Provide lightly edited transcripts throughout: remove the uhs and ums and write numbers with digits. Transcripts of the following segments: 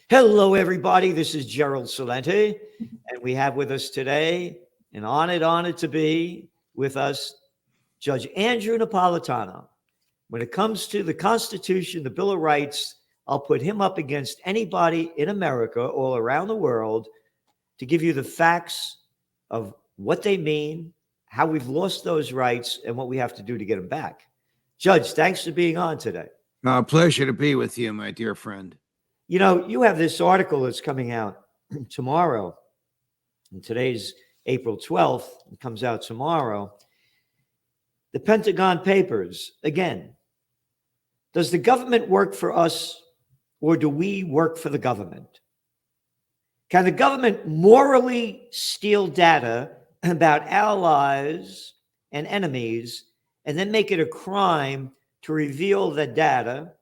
Hello, everybody. This is Gerald Salente, and we have with us today, and honored to be with us, Judge Andrew Napolitano. When it comes to the Constitution, the Bill of Rights, I'll put him up against anybody in America, all around the world, to give you the facts of what they mean, how we've lost those rights, and what we have to do to get them back. Judge, thanks for being on today. Pleasure to be with you, my dear friend. You know, you have this article that's coming out tomorrow, and today's April 12th. It comes out tomorrow. The Pentagon Papers, again, does the government work for us or do we work for the government? Can the government morally steal data about allies and enemies and then make it a crime to reveal the data,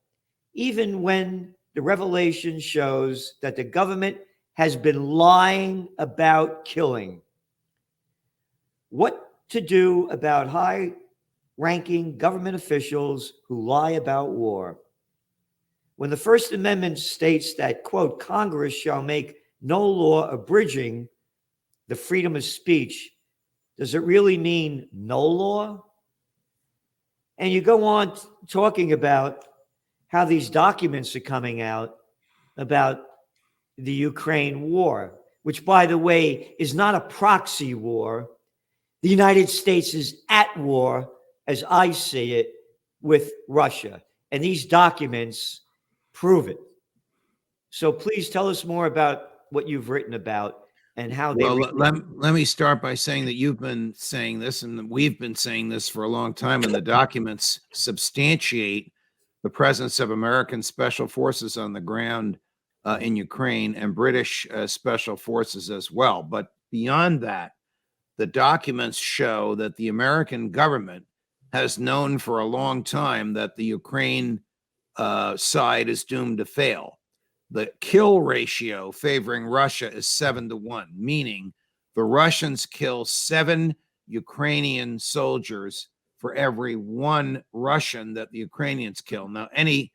even when the revelation shows that the government has been lying about killing? What to do about high-ranking government officials who lie about war? When the First Amendment states that, quote, Congress shall make no law abridging the freedom of speech, does it really mean no law? And you go on talking about how these documents are coming out about the Ukraine war, which, by the way, is not a proxy war. The United States is at war, as I see it, with Russia. And these documents prove it. So please tell us more about what you've written about and how they... Well, let me start by saying that you've been saying this and we've been saying this for a long time, and the documents substantiate the presence of American special forces on the ground in Ukraine and British special forces as well. But beyond that, the documents show that the American government has known for a long time that the Ukraine side is doomed to fail. The kill ratio favoring Russia is 7-1, meaning the Russians kill 7 Ukrainian soldiers for every 1 Russian that the Ukrainians kill. Now, any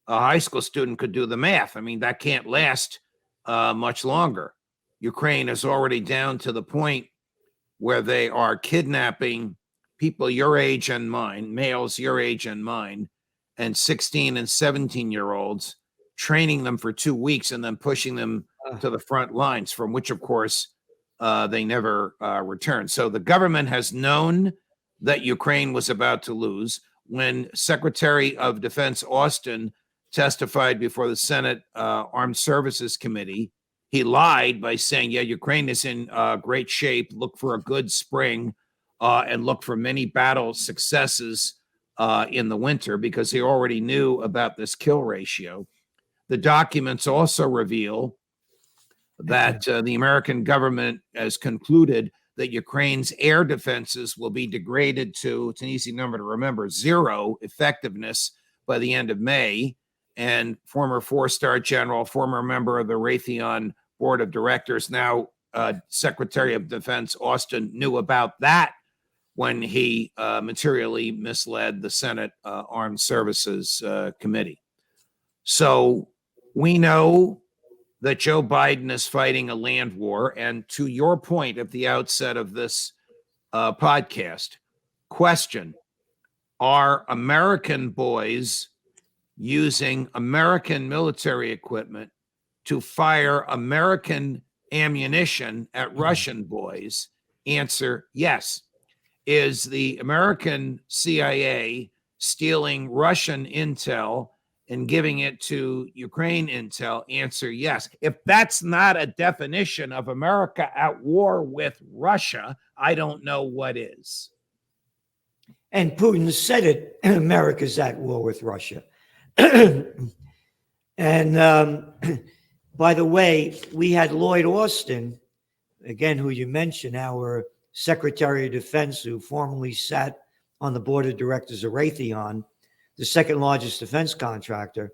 high school student could do the math. I mean, that can't last much longer. Ukraine is already down to the point where they are kidnapping people your age and mine, males your age and mine, and 16 and 17-year-olds, training them for 2 weeks and then pushing them to the front lines, from which, of course, they never return. So the government has known that Ukraine was about to lose. When Secretary of Defense Austin testified before the Senate Armed Services Committee, he lied by saying, yeah, Ukraine is in great shape, look for a good spring, and look for many battle successes in the winter, because he already knew about this kill ratio. The documents also reveal that the American government has concluded that Ukraine's air defenses will be degraded to, it's an easy number to remember, 0 effectiveness by the end of May. And former 4-star general, former member of the Raytheon board of directors, now Secretary of Defense Austin, knew about that when he materially misled the Senate Armed Services Committee. So we know that Joe Biden is fighting a land war. And to your point at the outset of this podcast, question, are American boys using American military equipment to fire American ammunition at Russian boys? Answer, yes. Is the American CIA stealing Russian intel and giving it to Ukraine intel? Answer, yes. If that's not a definition of America at war with Russia, I don't know what is. And Putin said it, America's at war with Russia. And by the way, we had Lloyd Austin, again, who you mentioned, our Secretary of Defense, who formerly sat on the board of directors of Raytheon, the second largest defense contractor,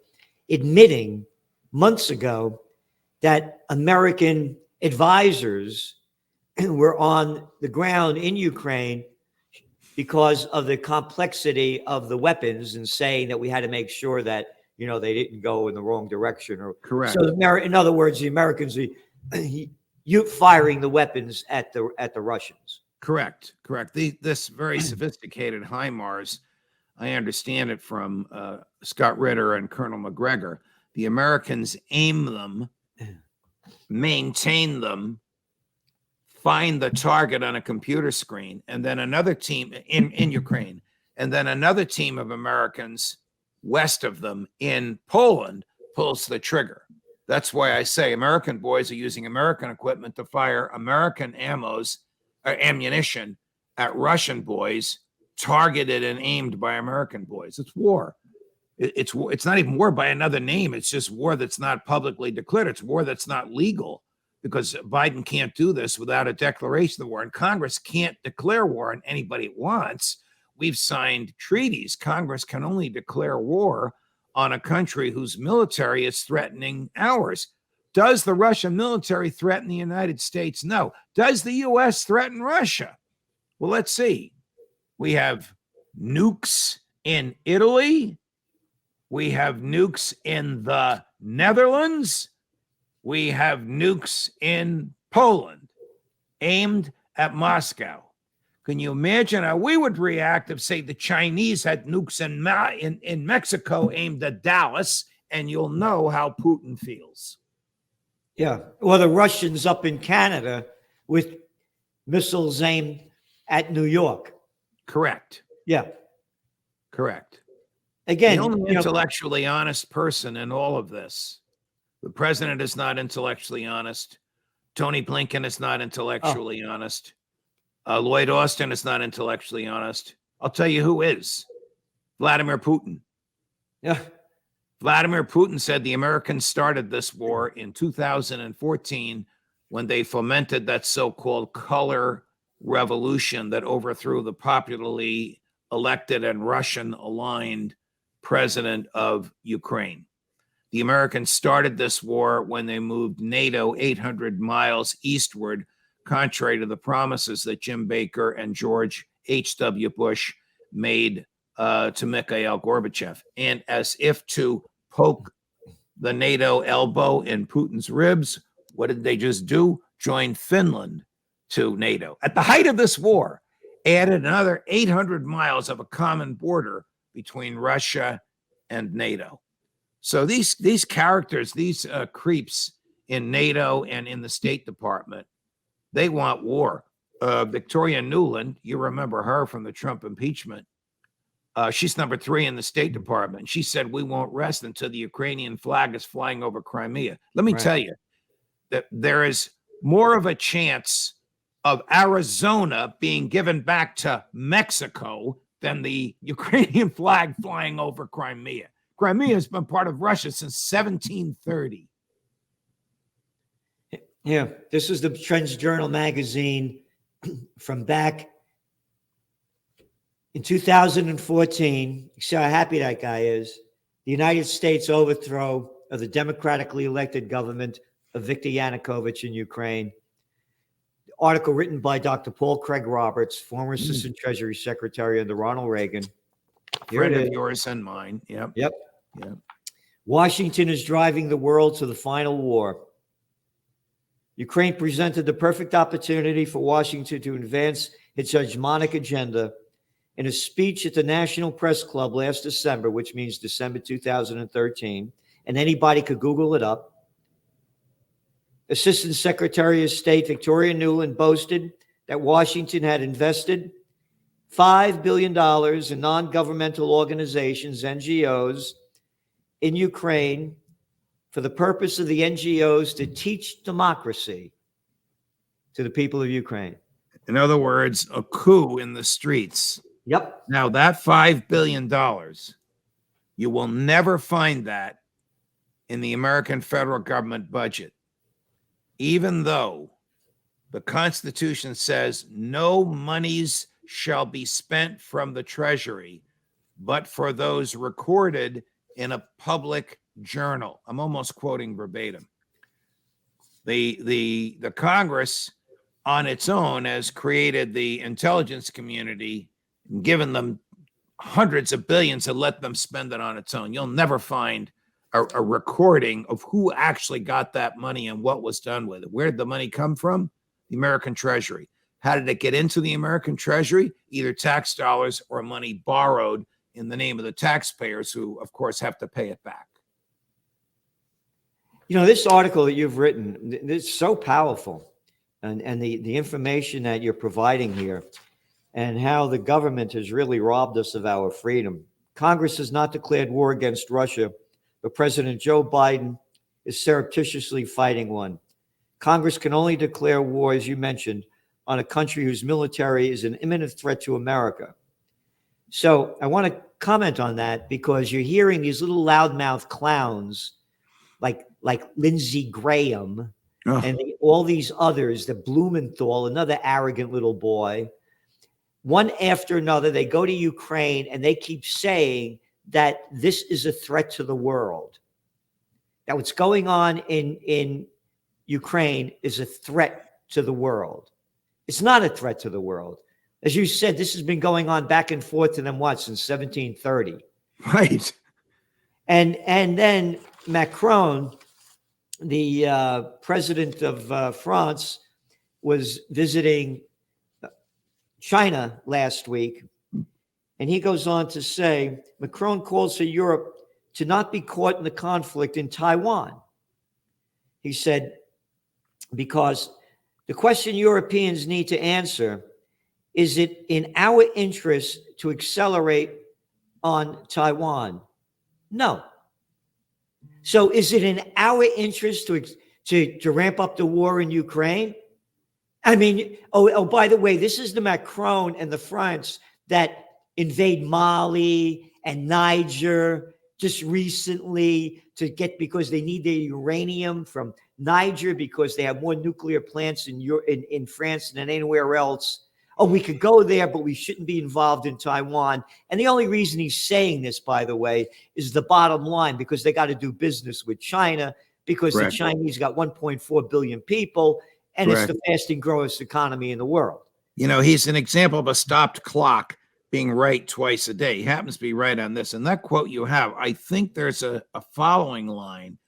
admitting months ago that American advisors were on the ground in Ukraine because of the complexity of the weapons, and saying that we had to make sure that they didn't go in the wrong direction. Or Correct. so, in other words, the Americans are you firing the weapons at the Russians. Correct. This very sophisticated HIMARS, I understand it from Scott Ritter and Colonel McGregor. The Americans aim them, maintain them, find the target on a computer screen, and then another team in Ukraine, and then another team of Americans west of them in Poland pulls the trigger. That's why I say American boys are using American equipment to fire American ammunition at Russian boys, targeted and aimed by American boys. It's war. It's not even war by another name. It's just war that's not publicly declared. It's war that's not legal, because Biden can't do this without a declaration of war, and Congress can't declare war on anybody it wants. We've signed treaties. Congress can only declare war on a country whose military is threatening ours. Does the Russian military threaten the United States? No. Does the U.S. threaten Russia? Well, let's see. We have nukes in Italy. We have nukes in the Netherlands. We have nukes in Poland aimed at Moscow. Can you imagine how we would react if, say, the Chinese had nukes in Mexico aimed at Dallas? And you'll know how Putin feels. Yeah. Or the Russians up in Canada with missiles aimed at New York. Correct. Yeah. Correct. Again, the only intellectually honest person in all of this, the president is not intellectually honest. Tony Blinken is not intellectually honest. Lloyd Austin is not intellectually honest. I'll tell you who is. Vladimir Putin. Yeah. Vladimir Putin said the Americans started this war in 2014 when they fomented that so-called color revolution that overthrew the popularly elected and Russian-aligned president of Ukraine. The Americans started this war when they moved NATO 800 miles eastward, contrary to the promises that Jim Baker and George H.W. Bush made to Mikhail Gorbachev. And as if to poke the NATO elbow in Putin's ribs, what did they just do? Join Finland to NATO. At the height of this war, added another 800 miles of a common border between Russia and NATO. So these characters, these creeps in NATO and in the State Department, they want war. Victoria Nuland, you remember her from the Trump impeachment. She's number 3 in the State Department. She said, we won't rest until the Ukrainian flag is flying over Crimea. Let me tell you that there is more of a chance of Arizona being given back to Mexico than the Ukrainian flag flying over Crimea. Crimea has been part of Russia since 1730. Yeah, this is the Trends Journal magazine from back in 2014. See how happy that guy is. The United States overthrow of the democratically elected government of Viktor Yanukovych in Ukraine. Article written by Dr. Paul Craig Roberts, former Assistant Treasury Secretary under Ronald Reagan. Friend of yours and mine. Yep. Washington is driving the world to the final war. Ukraine presented the perfect opportunity for Washington to advance its hegemonic agenda. In a speech at the National Press Club last December, which means December 2013, and anybody could Google it up, Assistant Secretary of State Victoria Nuland boasted that Washington had invested $5 billion in non-governmental organizations, NGOs, in Ukraine for the purpose of the NGOs to teach democracy to the people of Ukraine. In other words, a coup in the streets. Yep. Now, that $5 billion, you will never find that in the American federal government budget, even though the Constitution says no monies shall be spent from the Treasury, but for those recorded in a public journal. I'm almost quoting verbatim. The Congress on its own has created the intelligence community and given them hundreds of billions and let them spend it on its own. You'll never find a recording of who actually got that money and what was done with it. Where did the money come from? The American Treasury. How did it get into the American Treasury? Either tax dollars or money borrowed in the name of the taxpayers, who, of course, have to pay it back. This article that you've written, it's so powerful. And the information that you're providing here, and how the government has really robbed us of our freedom. Congress has not declared war against Russia, but President Joe Biden is surreptitiously fighting one. Congress can only declare war, as you mentioned, on a country whose military is an imminent threat to America. So I want to comment on that, because you're hearing these little loudmouth clowns like Lindsey Graham and all these others, the Blumenthal, another arrogant little boy, one after another. They go to Ukraine and they keep saying that this is a threat to the world, that what's going on in Ukraine is a threat to the world. It's not a threat to the world. As you said, this has been going on back and forth to them, since 1730. Right. And then Macron, the president of France, was visiting China last week. And he goes on to say, Macron calls for Europe to not be caught in the conflict in Taiwan. He said, because the question Europeans need to answer, is it in our interest to accelerate on Taiwan? No. So is it in our interest to ramp up the war in Ukraine? I mean, by the way, this is the Macron and the France that invade Mali and Niger just recently because they need their uranium from Niger, because they have more nuclear plants in France than anywhere else. Oh, we could go there, but we shouldn't be involved in Taiwan. And the only reason he's saying this, by the way, is the bottom line, because they got to do business with China, because the Chinese got 1.4 billion people, and it's the fastest growing economy in the world. He's an example of a stopped clock being right twice a day. He happens to be right on this. And that quote you have, I think there's a following line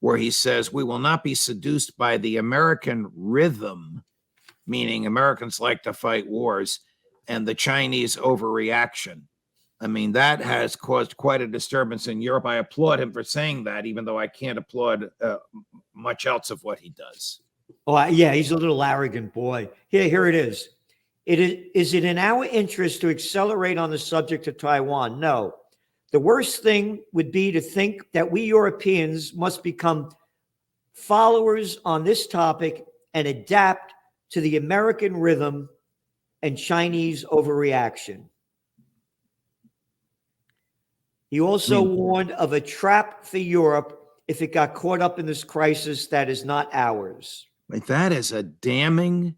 where he says, we will not be seduced by the American rhythm, meaning Americans like to fight wars, and the Chinese overreaction. I mean, that has caused quite a disturbance in Europe. I applaud him for saying that, even though I can't applaud much else of what he does. Oh, yeah, he's a little arrogant boy. Here it is. Is it in our interest to accelerate on the subject of Taiwan? No. The worst thing would be to think that we Europeans must become followers on this topic and adapt to the American rhythm and Chinese overreaction. He also warned of a trap for Europe if it got caught up in this crisis that is not ours. That is a damning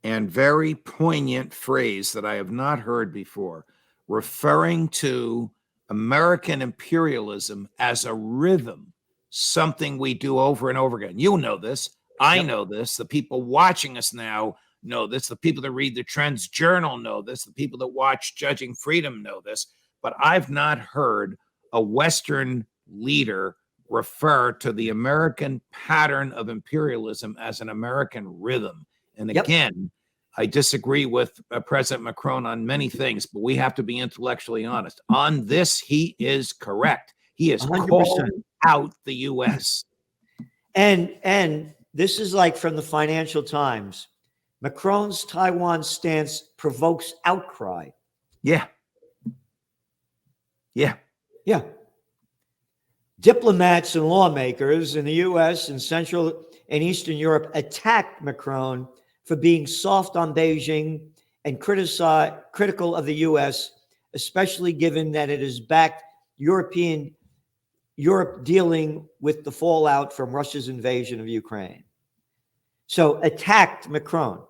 and very poignant phrase that I have not heard before, referring to American imperialism as a rhythm, something we do over and over again. You know this. I know this. The people watching us now know this. The people that read the Trends Journal know this. The people that watch Judging Freedom know this. But I've not heard a Western leader refer to the American pattern of imperialism as an American rhythm. And again, I disagree with President Macron on many things, but we have to be intellectually honest. On this, he is correct. He is 100% called out the U.S. And this is like from the Financial Times. Macron's Taiwan stance provokes outcry. Yeah. Diplomats and lawmakers in the U.S. and Central and Eastern Europe attacked Macron for being soft on Beijing and critical of the U.S., especially given that it has backed Europe dealing with the fallout from Russia's invasion of Ukraine. So attacked Macron.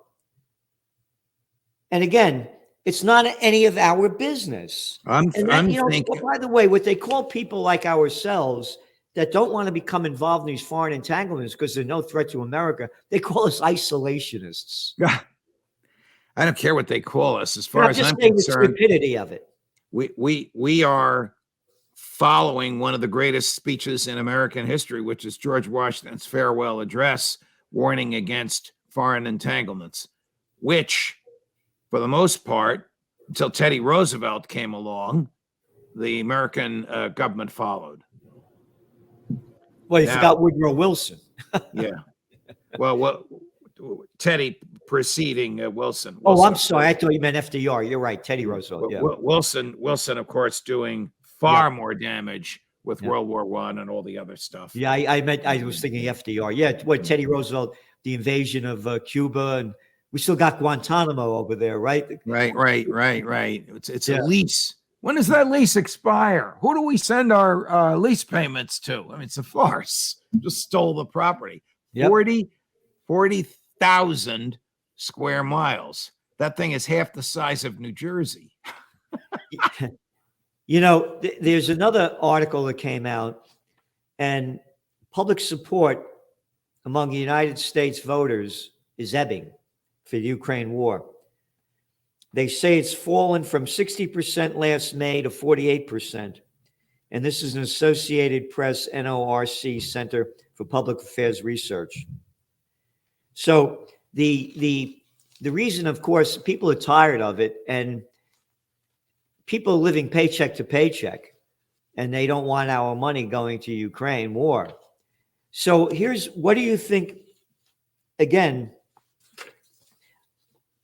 And again, it's not any of our business. I'm thinking. By the way, what they call people like ourselves that don't want to become involved in these foreign entanglements because they're no threat to America, they call us isolationists. I don't care what they call us. As far as I'm concerned, the stupidity of it. We are following one of the greatest speeches in American history, which is George Washington's farewell address, warning against foreign entanglements, which, for the most part, until Teddy Roosevelt came along, the American government followed. Well, you forgot Woodrow Wilson. Yeah. Well, Teddy preceding Wilson. Oh, I'm sorry. I thought you meant FDR. You're right. Teddy Roosevelt. Yeah. Wilson, of course, doing far more damage with World War I and all the other stuff. Yeah, I was thinking FDR. Yeah, what Teddy Roosevelt, the invasion of Cuba, and we still got Guantanamo over there, right? Right. It's a lease. When does that lease expire? Who do we send our lease payments to? I mean, it's a farce. Just stole the property. Yep. 40,000 square miles. That thing is half the size of New Jersey. You know, there's another article that came out, and public support among the United States voters is ebbing for the Ukraine war. They say it's fallen from 60% last May to 48%. And this is an Associated Press NORC Center for Public Affairs Research. So the reason, of course, people are tired of it, and people are living paycheck to paycheck, and they don't want our money going to Ukraine war. So what do you think, again,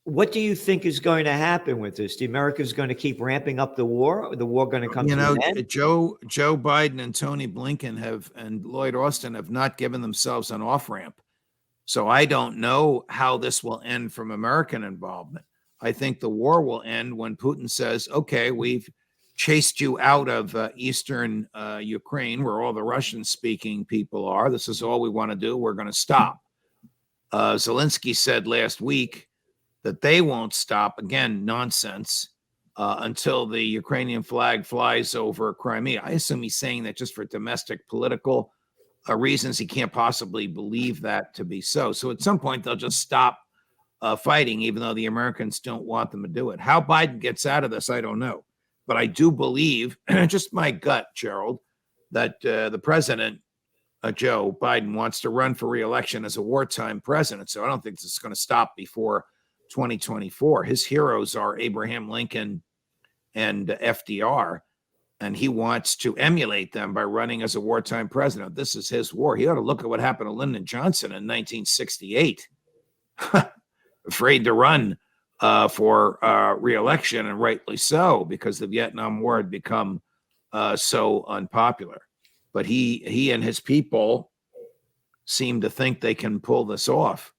what do you think is going to happen with this? The America's going to keep ramping up the war? Or the war going to come to an end? Joe Biden and Tony Blinken and Lloyd Austin have not given themselves an off-ramp. So I don't know how this will end from American involvement. I think the war will end when Putin says, okay, we've chased you out of eastern Ukraine, where all the Russian-speaking people are. This is all we want to do. We're going to stop. Zelensky said last week that they won't stop, again, nonsense, until the Ukrainian flag flies over Crimea. I assume he's saying that just for domestic political reasons. He can't possibly believe that to be so. So at some point, they'll just stop fighting, even though the Americans don't want them to do it. How Biden gets out of this, I don't know. But I do believe, just my gut, Gerald, that the president, Joe Biden, wants to run for re-election as a wartime president. So I don't think this is going to stop before 2024. His heroes are Abraham Lincoln and FDR, and he wants to emulate them by running as a wartime president. This is his war. He ought to look at what happened to Lyndon Johnson in 1968. Afraid to run for re-election, and rightly so, because the Vietnam War had become so unpopular. But he and his people seem to think they can pull this off.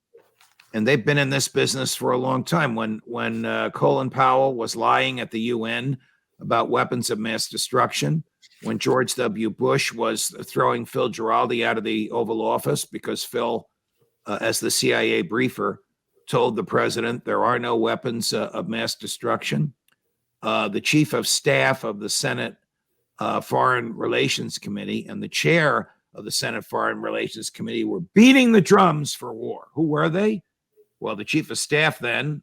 And they've been in this business for a long time. When Colin Powell was lying at the UN about weapons of mass destruction, when George W. Bush was throwing Phil Giraldi out of the Oval Office because Phil, as the CIA briefer, told the president there are no weapons of mass destruction. The chief of staff of the Senate Foreign Relations Committee and the chair of the Senate Foreign Relations Committee were beating the drums for war. Who were they? Well, the chief of staff then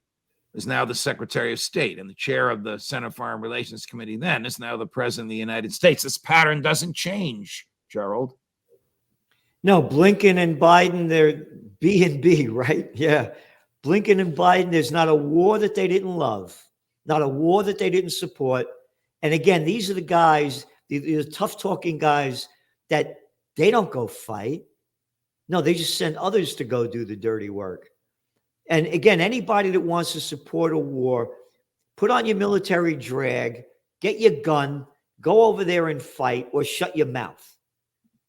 is now the Secretary of State, and the chair of the Senate Foreign Relations Committee then is now the President of the United States. This pattern doesn't change, Gerald. No, Blinken and Biden, they're B and B, right? Yeah. Blinken and Biden, there's not a war that they didn't love, not a war that they didn't support. And again, these are the guys, the tough-talking guys that they don't go fight. No, they just send others to go do the dirty work. And again, anybody that wants to support a war, put on your military drag, get your gun, go over there and fight, or shut your mouth.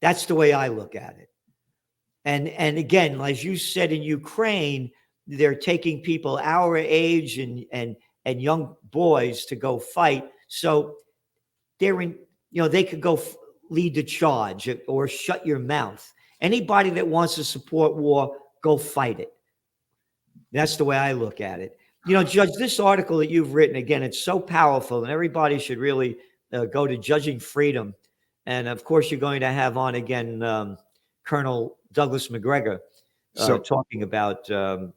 That's the way I look at it. And again, as you said, in Ukraine, they're taking people our age and young boys to go fight. So they're in, they could go lead the charge or shut your mouth. Anybody that wants to support war, go fight it. That's the way I look at it. Judge, this article that you've written, again, it's so powerful, and everybody should really go to Judging Freedom. And of course, you're going to have on again Colonel Douglas McGregor talking about the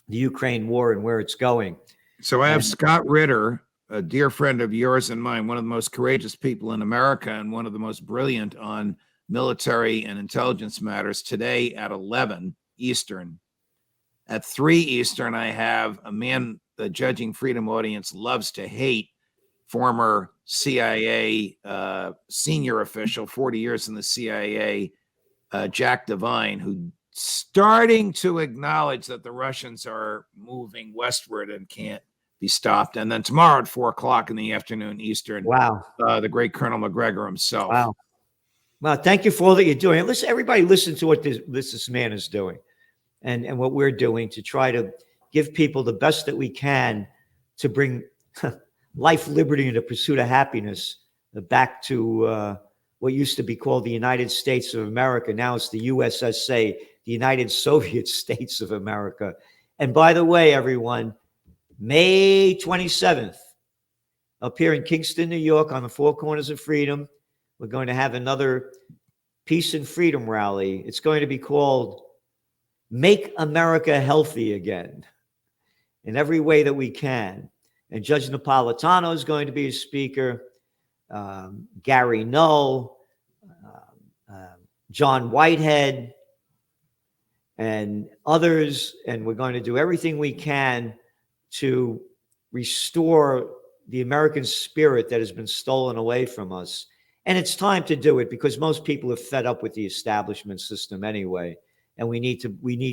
Ukraine war and where it's going. So I have Scott Ritter, a dear friend of yours and mine, one of the most courageous people in America and one of the most brilliant on military and intelligence matters, today at 11 Eastern. At 3 Eastern, I have a man the Judging Freedom audience loves to hate, former CIA senior official, 40 years in the CIA, Jack Devine, who starting to acknowledge that the Russians are moving westward and can't be stopped. And then tomorrow at 4 o'clock in the afternoon Eastern, Wow. The great Colonel McGregor himself. Wow. Well, thank you for all that you're doing. Listen, everybody listen to what this man is doing and what we're doing to try to give people the best that we can to bring life, liberty, and the pursuit of happiness back to what used to be called the United States of America. Now it's the USSA, the United Soviet States of America. And by the way, everyone, May 27th, up here in Kingston, New York, on the Four Corners of Freedom, we're going to have another Peace and Freedom rally. It's going to be called Make America Healthy Again in every way that we can. And Judge Napolitano is going to be a speaker, Gary Null, John Whitehead, and others. And we're going to do everything we can to restore the American spirit that has been stolen away from us. And it's time to do it because most people are fed up with the establishment system anyway. And we need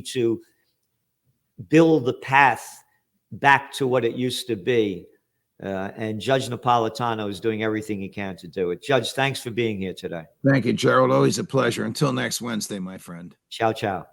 to build the path back to what it used to be. And Judge Napolitano is doing everything he can to do it. Judge, thanks for being here today. Thank you, Gerald. Always a pleasure. Until next Wednesday, my friend. Ciao, ciao.